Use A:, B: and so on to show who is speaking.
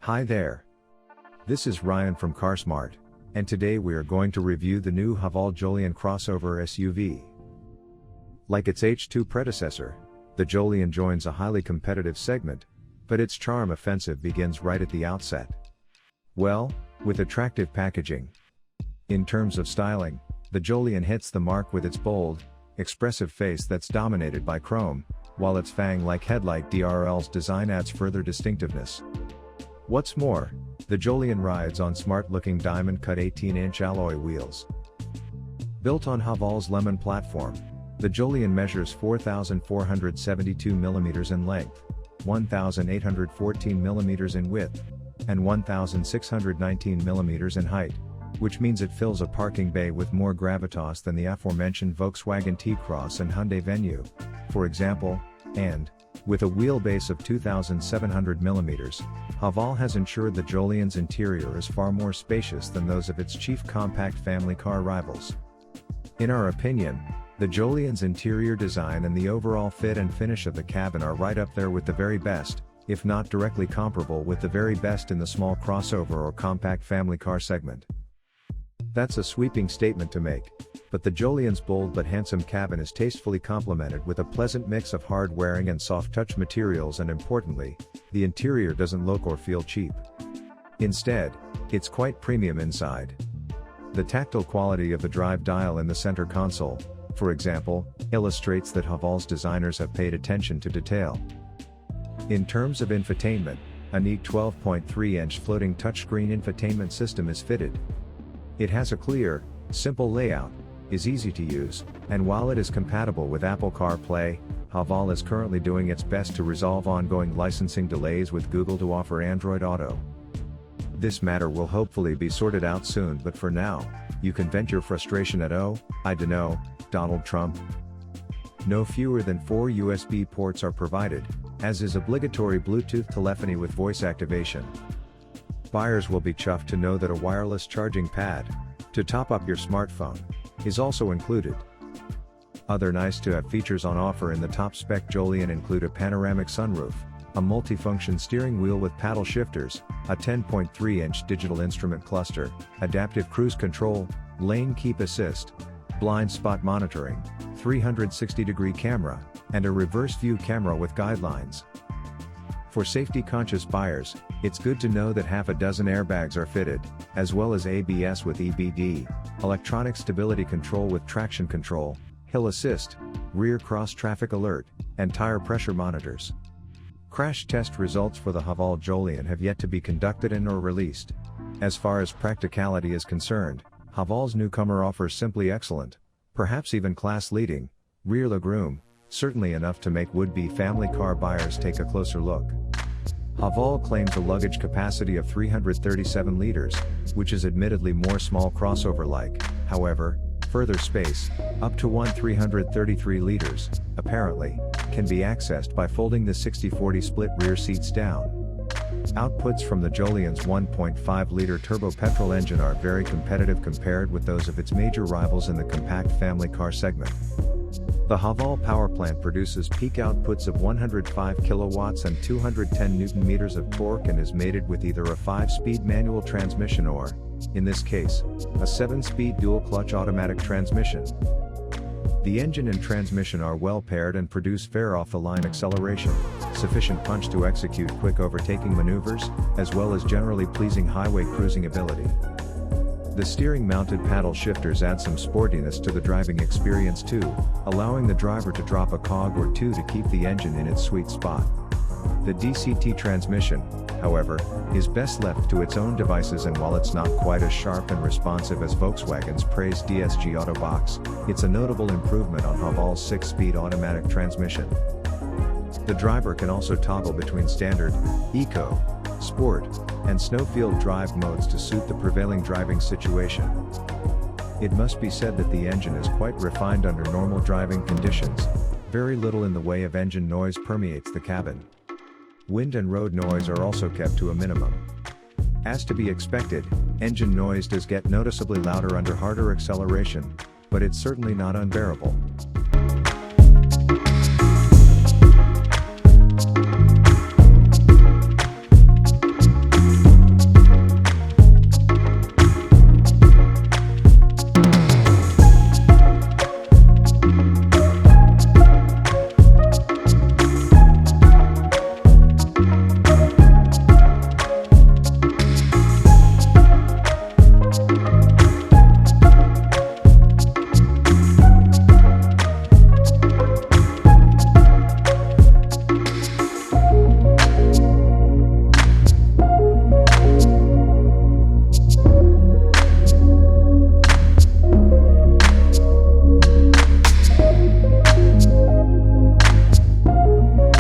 A: Hi there. This is Ryan from CarSmart, and today we are going to review the new Haval Jolion crossover SUV. Like its H2 predecessor, the Jolion joins a highly competitive segment, but its charm offensive begins right at the outset. Well, with attractive packaging. In terms of styling, the Jolion hits the mark with its bold, expressive face that's dominated by chrome, while its fang-like headlight DRL's design adds further distinctiveness. What's more, the Jolion rides on smart-looking diamond-cut 18-inch alloy wheels. Built on Haval's Lemon platform, the Jolion measures 4,472 mm in length, 1,814 mm in width, and 1,619 mm in height, which means it fills a parking bay with more gravitas than the aforementioned Volkswagen T-Cross and Hyundai Venue, for example, and, with a wheelbase of 2,700 mm, Haval has ensured the Jolion's interior is far more spacious than those of its chief compact family car rivals. In our opinion, the Jolion's interior design and the overall fit and finish of the cabin are right up there with the very best, if not directly comparable with the very best in the small crossover or compact family car segment. That's a sweeping statement to make, but the Jolion's bold but handsome cabin is tastefully complemented with a pleasant mix of hard-wearing and soft-touch materials, and importantly, the interior doesn't look or feel cheap. Instead, it's quite premium inside. The tactile quality of the drive dial in the center console, for example, illustrates that Haval's designers have paid attention to detail. In terms of infotainment, a neat 12.3-inch floating touchscreen infotainment system is fitted. It has a clear, simple layout, is easy to use, and while it is compatible with Apple CarPlay, Haval is currently doing its best to resolve ongoing licensing delays with Google to offer Android Auto. This matter will hopefully be sorted out soon, but for now, you can vent your frustration at I dunno, Donald Trump. No fewer than 4 USB ports are provided, as is obligatory Bluetooth telephony with voice activation. Buyers will be chuffed to know that a wireless charging pad, to top up your smartphone, is also included. Other nice-to-have features on offer in the top-spec Jolion include a panoramic sunroof, a multifunction steering wheel with paddle shifters, a 10.3-inch digital instrument cluster, adaptive cruise control, lane keep assist, blind spot monitoring, 360-degree camera, and a reverse view camera with guidelines. For safety-conscious buyers, it's good to know that half a dozen airbags are fitted, as well as ABS with EBD, electronic stability control with traction control, hill assist, rear cross-traffic alert, and tire pressure monitors. Crash test results for the Haval Jolion have yet to be conducted and/or released. As far as practicality is concerned, Haval's newcomer offers simply excellent, perhaps even class-leading, rear legroom, certainly enough to make would-be family car buyers take a closer look. Haval claims a luggage capacity of 337 liters, which is admittedly more small crossover-like. However, further space, up to 333 liters, apparently, can be accessed by folding the 60-40 split rear seats down. Outputs from the Jolion's 1.5-liter turbo petrol engine are very competitive compared with those of its major rivals in the compact family car segment. The Haval power plant produces peak outputs of 105 kilowatts and 210 Newton-meters of torque and is mated with either a 5-speed manual transmission or, in this case, a 7-speed dual-clutch automatic transmission. The engine and transmission are well paired and produce fair off-the-line acceleration, sufficient punch to execute quick overtaking maneuvers, as well as generally pleasing highway cruising ability. The steering-mounted paddle shifters add some sportiness to the driving experience too, allowing the driver to drop a cog or two to keep the engine in its sweet spot. The DCT transmission, however, is best left to its own devices, and while it's not quite as sharp and responsive as Volkswagen's praised DSG Autobox, it's a notable improvement on Haval's 6-speed automatic transmission. The driver can also toggle between standard, eco, sport, and snowfield drive modes to suit the prevailing driving situation. It must be said that the engine is quite refined under normal driving conditions. Very little in the way of engine noise permeates the cabin. Wind and road noise are also kept to a minimum. As to be expected, engine noise does get noticeably louder under harder acceleration, but it's certainly not unbearable.